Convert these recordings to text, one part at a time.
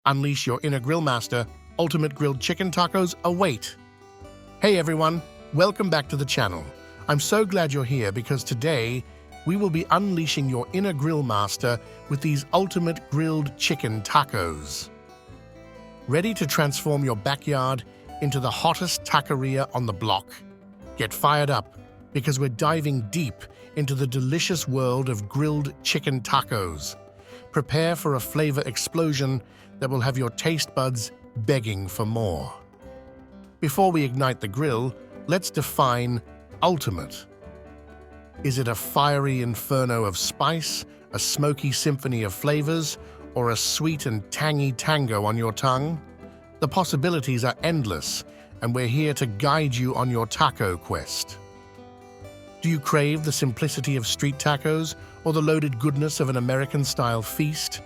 Unleash your inner grill master. Ultimate grilled chicken tacos await. Hey everyone, welcome back to the channel. I'm so glad you're here because today we will be unleashing your inner grill master with these ultimate grilled chicken tacos. Ready to transform your backyard into the hottest taqueria on the block? Get fired up because we're diving deep into the delicious world of grilled chicken tacos. Prepare for a flavor explosion that will have your taste buds begging for more. Before we ignite the grill, let's define ultimate. Is it a fiery inferno of spice, a smoky symphony of flavors, or a sweet and tangy tango on your tongue? The possibilities are endless, and we're here to guide you on your taco quest. Do you crave the simplicity of street tacos or the loaded goodness of an American-style feast?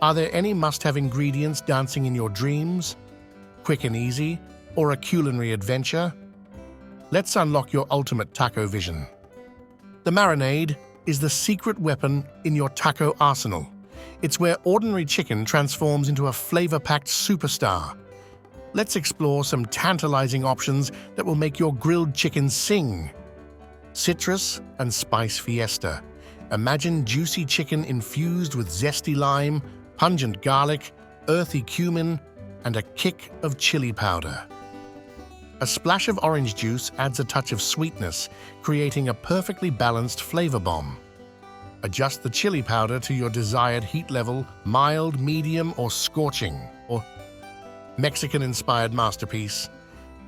Are there any must-have ingredients dancing in your dreams? Quick and easy, or a culinary adventure? Let's unlock your ultimate taco vision. The marinade is the secret weapon in your taco arsenal. It's where ordinary chicken transforms into a flavor-packed superstar. Let's explore some tantalizing options that will make your grilled chicken sing. Citrus and spice fiesta. Imagine juicy chicken infused with zesty lime, pungent garlic, earthy cumin, and a kick of chili powder. A splash of orange juice adds a touch of sweetness, creating a perfectly balanced flavor bomb. Adjust the chili powder to your desired heat level, mild, medium, or scorching, or Mexican-inspired masterpiece.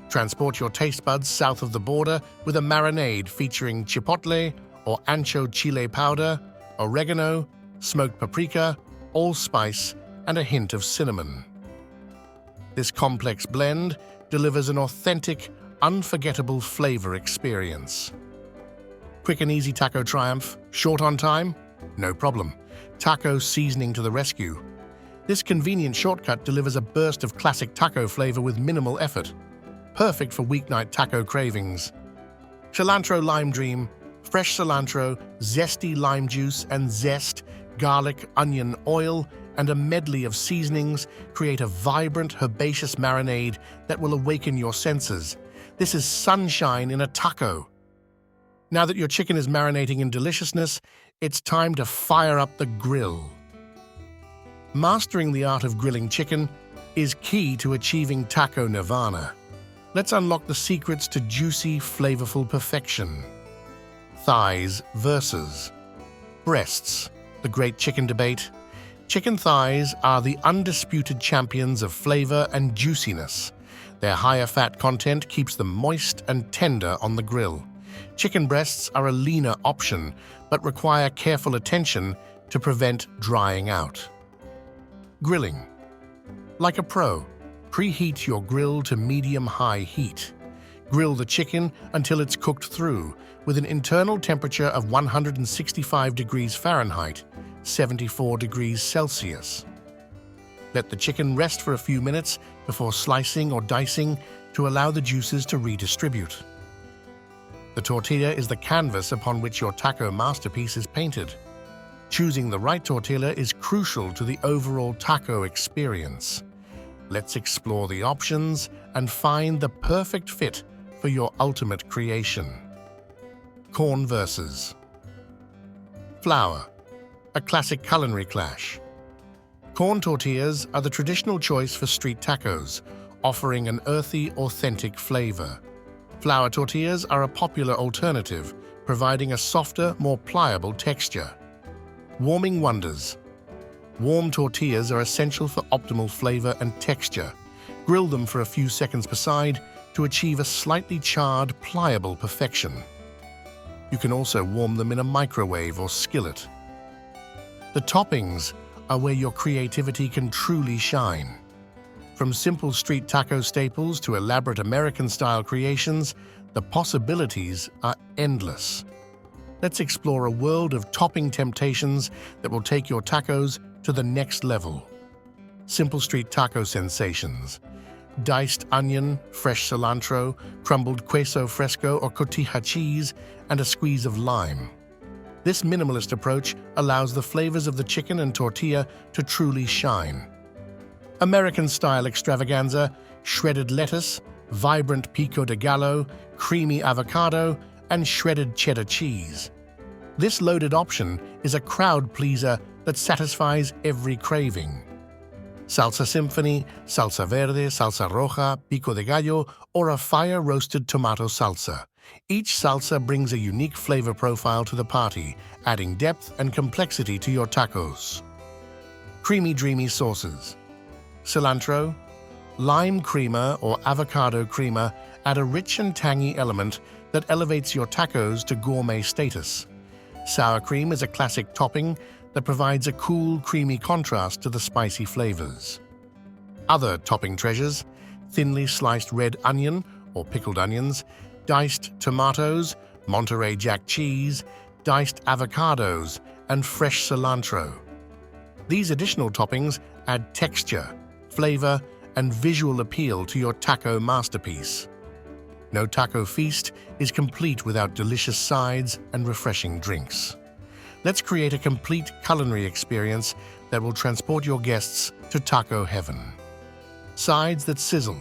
Transport your taste buds south of the border with a marinade featuring chipotle or ancho chile powder, oregano, smoked paprika, allspice, and a hint of cinnamon. This complex blend delivers an authentic, unforgettable flavor experience. Quick and easy taco triumph, short on time? No problem. Taco seasoning to the rescue. This convenient shortcut delivers a burst of classic taco flavor with minimal effort. Perfect for weeknight taco cravings. Cilantro Lime Dream. Fresh cilantro, zesty lime juice and zest, garlic, onion, oil, and a medley of seasonings create a vibrant, herbaceous marinade that will awaken your senses. This is sunshine in a taco. Now that your chicken is marinating in deliciousness, it's time to fire up the grill. Mastering the art of grilling chicken is key to achieving taco nirvana. Let's unlock the secrets to juicy, flavorful perfection. Thighs versus breasts. The great chicken debate. Chicken thighs are the undisputed champions of flavor and juiciness. Their higher fat content keeps them moist and tender on the grill. Chicken breasts are a leaner option, but require careful attention to prevent drying out. Grilling. Like a pro, preheat your grill to medium-high heat. Grill the chicken until it's cooked through, with an internal temperature of 165 degrees Fahrenheit, 74 degrees Celsius. Let the chicken rest for a few minutes before slicing or dicing to allow the juices to redistribute. The tortilla is the canvas upon which your taco masterpiece is painted. Choosing the right tortilla is crucial to the overall taco experience. Let's explore the options and find the perfect fit for your ultimate creation. Corn versus flour, a classic culinary clash. Corn tortillas are the traditional choice for street tacos, offering an earthy, authentic flavor. Flour tortillas are a popular alternative, providing a softer, more pliable texture. Warming wonders. Warm tortillas are essential for optimal flavor and texture. Grill them for a few seconds per side to achieve a slightly charred, pliable perfection. You can also warm them in a microwave or skillet. The toppings are where your creativity can truly shine. From simple street taco staples to elaborate American-style creations, the possibilities are endless. Let's explore a world of topping temptations that will take your tacos to the next level. Simple street taco sensations. Diced onion, fresh cilantro, crumbled queso fresco or cotija cheese, and a squeeze of lime. This minimalist approach allows the flavors of the chicken and tortilla to truly shine. American-style extravaganza, shredded lettuce, vibrant pico de gallo, creamy avocado, and shredded cheddar cheese. This loaded option is a crowd pleaser that satisfies every craving. Salsa symphony, salsa verde, salsa roja, pico de gallo, or a fire-roasted tomato salsa. Each salsa brings a unique flavor profile to the party, adding depth and complexity to your tacos. Creamy, dreamy sauces. Cilantro, lime creamer, or avocado creamer add a rich and tangy element that elevates your tacos to gourmet status. Sour cream is a classic topping that provides a cool, creamy contrast to the spicy flavors. Other topping treasures: thinly sliced red onion or pickled onions, diced tomatoes, Monterey Jack cheese, diced avocados, and fresh cilantro. These additional toppings add texture, flavor, and visual appeal to your taco masterpiece. No taco feast is complete without delicious sides and refreshing drinks. Let's create a complete culinary experience that will transport your guests to taco heaven. Sides that sizzle: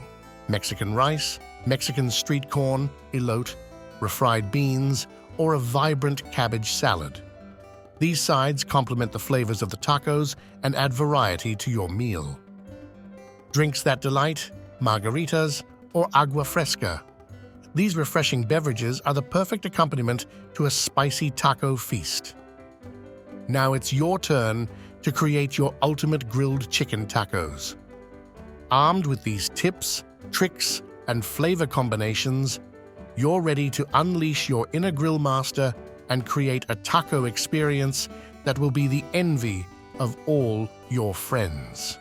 Mexican rice, Mexican street corn, elote, refried beans, or a vibrant cabbage salad. These sides complement the flavors of the tacos and add variety to your meal. Drinks that delight: margaritas or agua fresca. These refreshing beverages are the perfect accompaniment to a spicy taco feast. Now it's your turn to create your ultimate grilled chicken tacos. Armed with these tips, tricks, and flavor combinations, you're ready to unleash your inner grill master and create a taco experience that will be the envy of all your friends.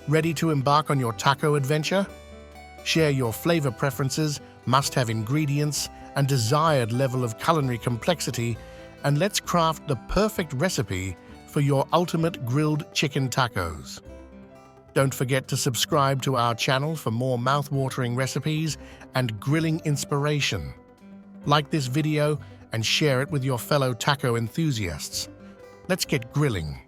Ready to embark on your taco adventure? Share your flavor preferences, must-have ingredients, and desired level of culinary complexity, and let's craft the perfect recipe for your ultimate grilled chicken tacos. Don't forget to subscribe to our channel for more mouth-watering recipes and grilling inspiration. Like this video and share it with your fellow taco enthusiasts. Let's get grilling.